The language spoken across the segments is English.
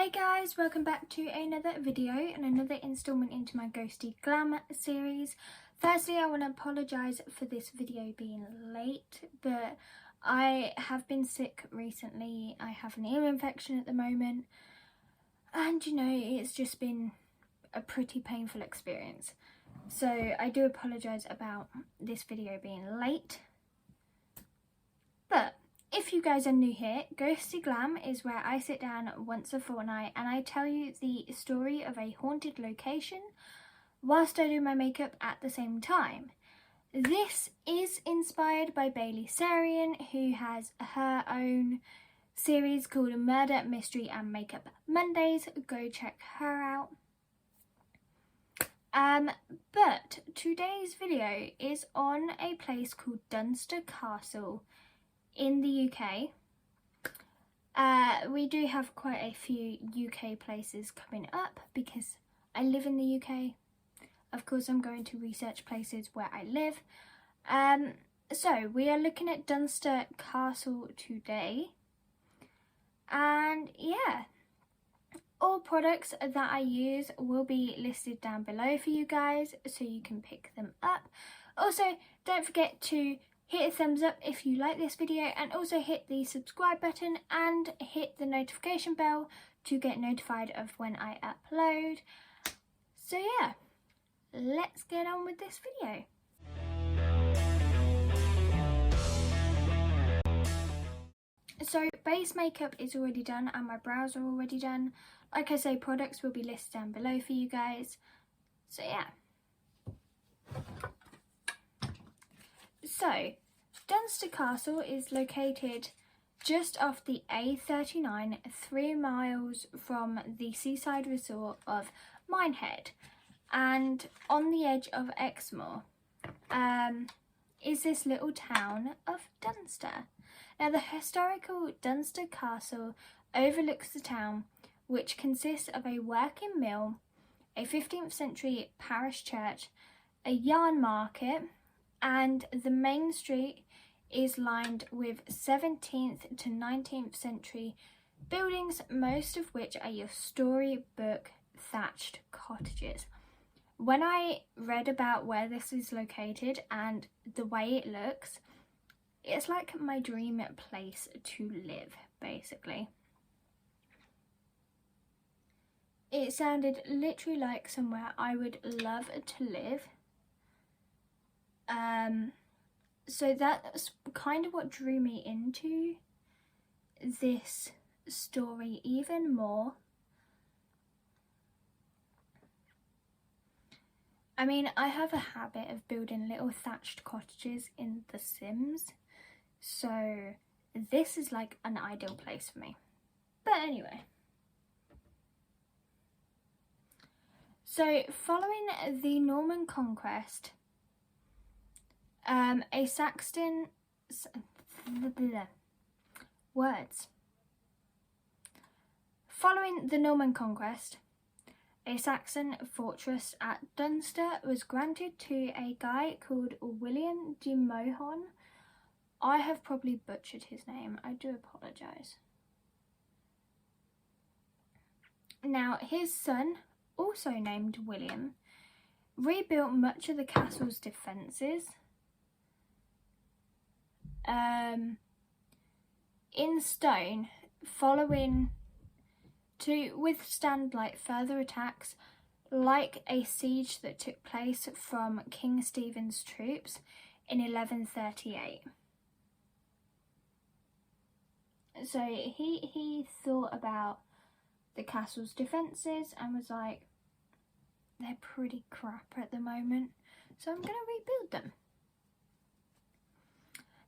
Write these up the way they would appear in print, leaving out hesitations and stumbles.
Hey guys, welcome back to another video and another installment into my Ghosty Glam series. Firstly, I want to apologise for this video being late, but I have been sick recently. I have an ear infection at the moment, and you know, it's just been a pretty painful experience. So I do apologise about this video being late, but if you guys are new here, Ghosty Glam is where I sit down once a fortnight and I tell you the story of a haunted location whilst I do my makeup at the same time. This is inspired by Bailey Sarian, who has her own series called Murder, Mystery and Makeup Mondays. Go check her out. But today's video is on a place called Dunster Castle in the UK. We do have quite a few UK places coming up because I live in the UK. Of course, I'm going to research places where I live. So we are looking at Dunster Castle today. And yeah, all products that I use will be listed down below for you guys so you can pick them up. Also, don't forget to hit a thumbs up if you like this video, and also hit the subscribe button and hit the notification bell to get notified of when I upload. So yeah, let's get on with this video. So base makeup is already done and my brows are already done. Like I say, products will be listed down below for you guys. So yeah. So, Dunster Castle is located just off the A39, 3 miles from the seaside resort of Minehead, and on the edge of Exmoor is this little town of Dunster. Now, the historical Dunster Castle overlooks the town, which consists of a working mill, a 15th century parish church, a yarn market, and the main street is lined with 17th to 19th century buildings, most of which are your storybook thatched cottages. When I read about where this is located and the way it looks, it's like my dream place to live, basically. It sounded literally like somewhere I would love to live. So that's kind of what drew me into this story even more. I mean, I have a habit of building little thatched cottages in The Sims, so this is like an ideal place for me. But anyway. So following the Norman conquest, a Saxon Following the Norman conquest, a Saxon fortress at Dunster was granted to a guy called William de Mohon. I have probably butchered his name. I do apologise. Now, his son, also named William, rebuilt much of the castle's defences in stone, following to withstand like further attacks, like a siege that took place from King Stephen's troops in 1138. So he thought about the castle's defences and was like, they're pretty crap at the moment, so I'm going to rebuild them.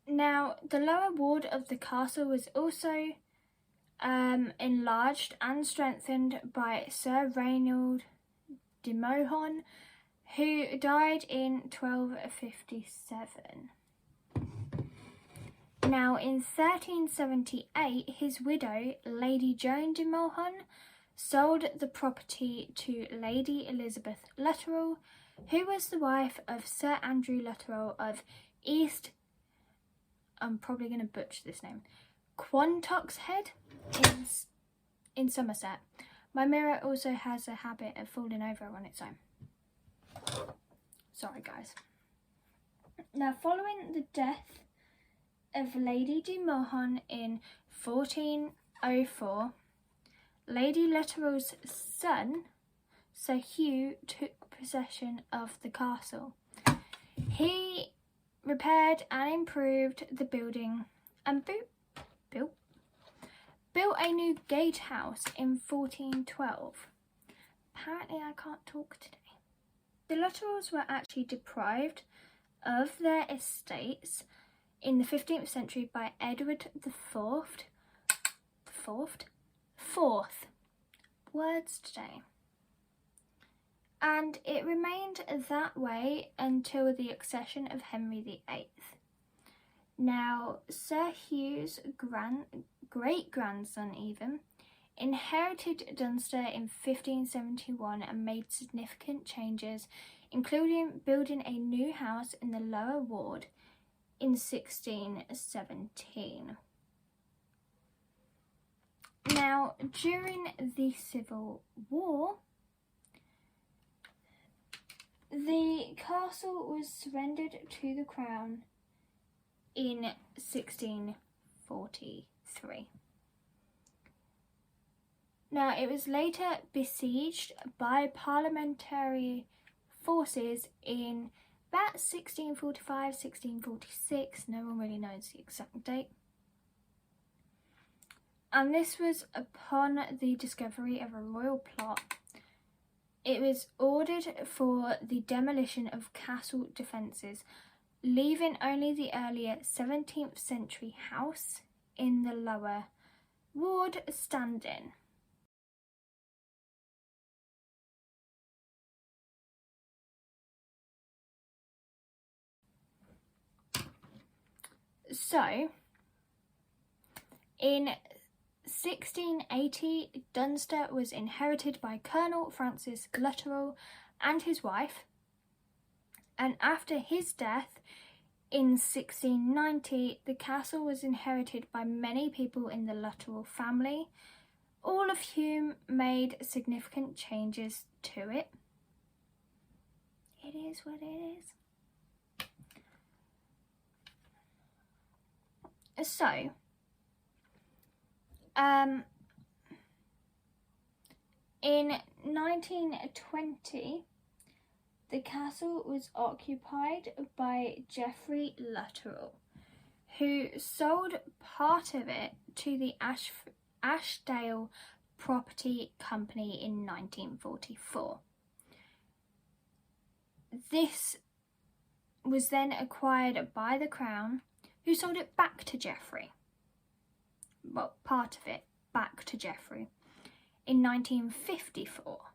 Now, the lower ward of the castle was also enlarged and strengthened by Sir Reynold de Mohon, who died in 1257. Now, in 1378, his widow, Lady Joan de Mohon, sold the property to Lady Elizabeth Lutterell, who was the wife of Sir Andrew Lutterell of East, I'm probably going to butcher this name, Quantock's Head in Somerset. My mirror also has a habit of falling over on its own. Sorry guys. Now, following the death of Lady de Mohun in 1404, Lady Lutterell's son, Sir Hugh, took possession of the castle. He repaired and improved the building and built a new gatehouse in 1412. Apparently I can't talk today. The Lutterells were actually deprived of their estates in the 15th century by Edward the Fourth. Words today. And it remained that way until the accession of Henry VIII. Now, Sir Hugh's great-grandson even inherited Dunster in 1571 and made significant changes, including building a new house in the lower ward in 1617. Now, during the Civil War, the castle was surrendered to the Crown in 1643. Now, it was later besieged by parliamentary forces in about 1645, 1646, no one really knows the exact date. And this was upon the discovery of a royal plot. It was ordered for the demolition of castle defences, leaving only the earlier 17th century house in the lower ward standing. So, in 1680, Dunster was inherited by Colonel Francis Lutterell and his wife, and after his death in 1690, the castle was inherited by many people in the Lutterell family, all of whom made significant changes to it. It is what it is. So, in 1920, the castle was occupied by Jeffree Lutterell, who sold part of it to the Ashdale Property Company in 1944. This was then acquired by the Crown, who sold it back to Jeffree. Well, part of it back to Jeffree in 1954.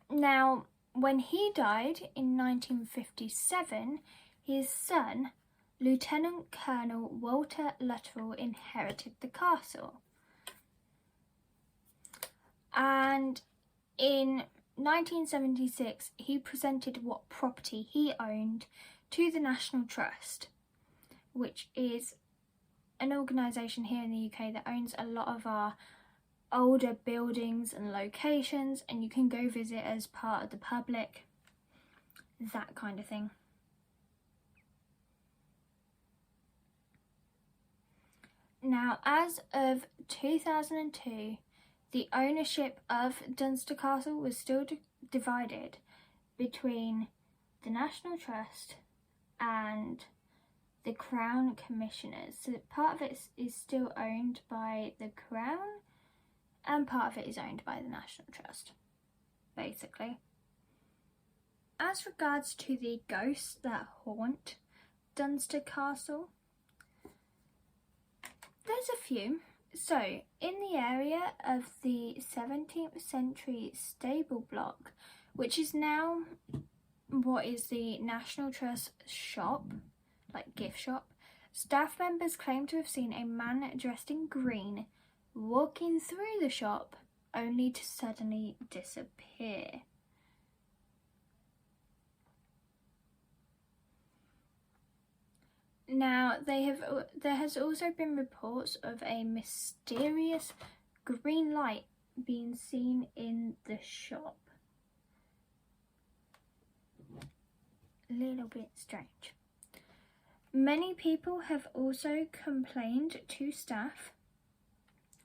Now, when he died in 1957, his son, Lieutenant Colonel Walter Lutterell, inherited the castle. And in 1976, he presented what property he owned to the National Trust, which is an organisation here in the UK that owns a lot of our older buildings and locations, and you can go visit as part of the public, that kind of thing. Now, as of 2002, the ownership of Dunster Castle was still divided between the National Trust and the Crown Commissioners. So part of it is still owned by the Crown and part of it is owned by the National Trust, basically. As regards to the ghosts that haunt Dunster Castle, there's a few. So, in the area of the 17th century stable block, which is now what is the National Trust shop, like gift shop, staff members claim to have seen a man dressed in green walking through the shop only to suddenly disappear. Now there has also been reports of a mysterious green light being seen in the shop. A little bit strange. Many people have also complained to staff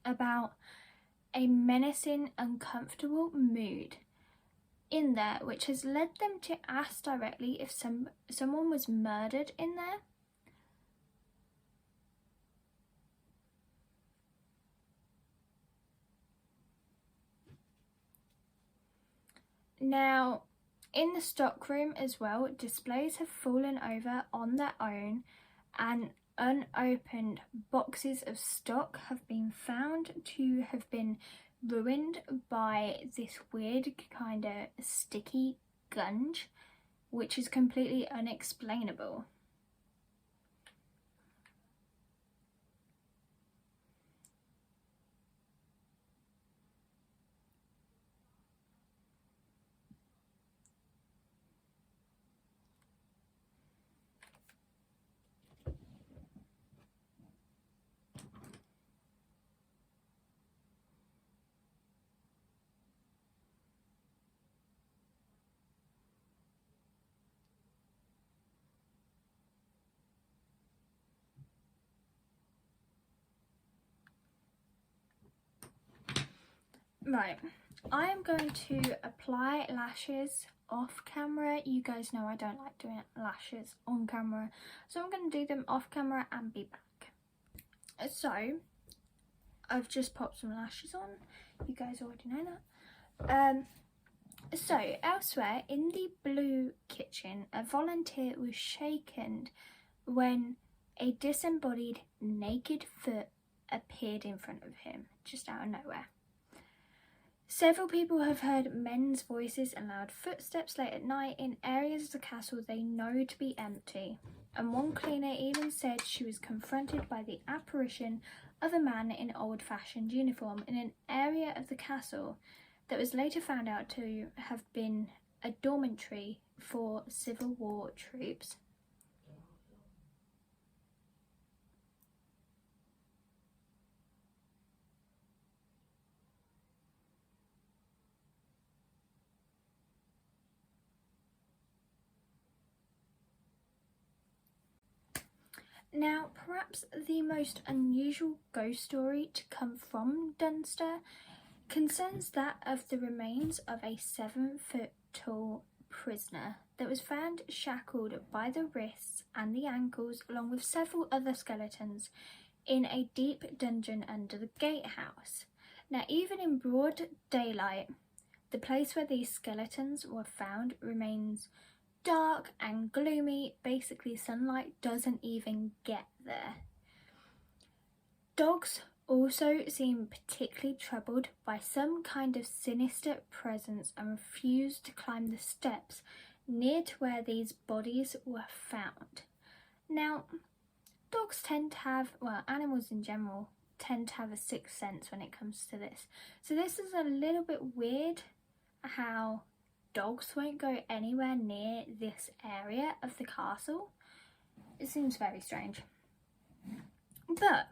about a menacing, uncomfortable mood in there, which has led them to ask directly if someone was murdered in there. Now, in the stockroom as well, displays have fallen over on their own, and unopened boxes of stock have been found to have been ruined by this weird kind of sticky gunge, which is completely unexplainable. Right, I am going to apply lashes off camera. You guys know I don't like doing lashes on camera, so I'm going to do them off camera and be back. So, I've just popped some lashes on. You guys already know that. So, elsewhere in the blue kitchen, a volunteer was shaken when a disembodied naked foot appeared in front of him, just out of nowhere. Several people have heard men's voices and loud footsteps late at night in areas of the castle they know to be empty, and one cleaner even said she was confronted by the apparition of a man in old-fashioned uniform in an area of the castle that was later found out to have been a dormitory for Civil War troops. Now, perhaps the most unusual ghost story to come from Dunster concerns that of the remains of a 7-foot-tall prisoner that was found shackled by the wrists and the ankles, along with several other skeletons, in a deep dungeon under the gatehouse. Now, even in broad daylight, the place where these skeletons were found remains dark and gloomy. Basically, sunlight doesn't even get there. Dogs also seem particularly troubled by some kind of sinister presence and refuse to climb the steps near to where these bodies were found. Now, dogs tend to have, well, animals in general tend to have a sixth sense when it comes to this. So this is a little bit weird how dogs won't go anywhere near this area of the castle. It seems very strange. But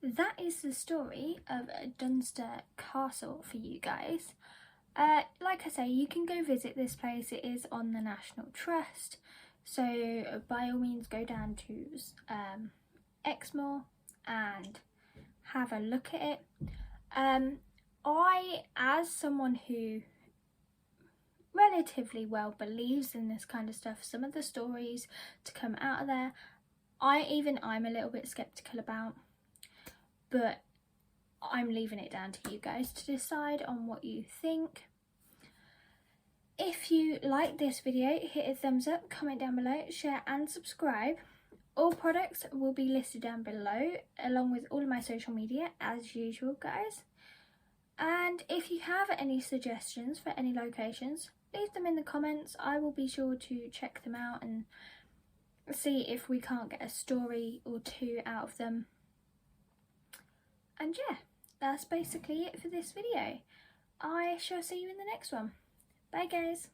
that is the story of Dunster Castle for you guys. Like I say, you can go visit this place. It is on the National Trust, so by all means go down to Exmoor and have a look at it. I, as someone who relatively well believes in this kind of stuff, some of the stories to come out of there, I'm a little bit skeptical about, but I'm leaving it down to you guys to decide on what you think. If you like this video, hit a thumbs up, comment down below, share and subscribe. All products will be listed down below, along with all of my social media as usual, guys. And if you have any suggestions for any locations, leave them in the comments. I will be sure to check them out and see if we can't get a story or two out of them. And yeah, that's basically it for this video. I shall see you in the next one. Bye guys.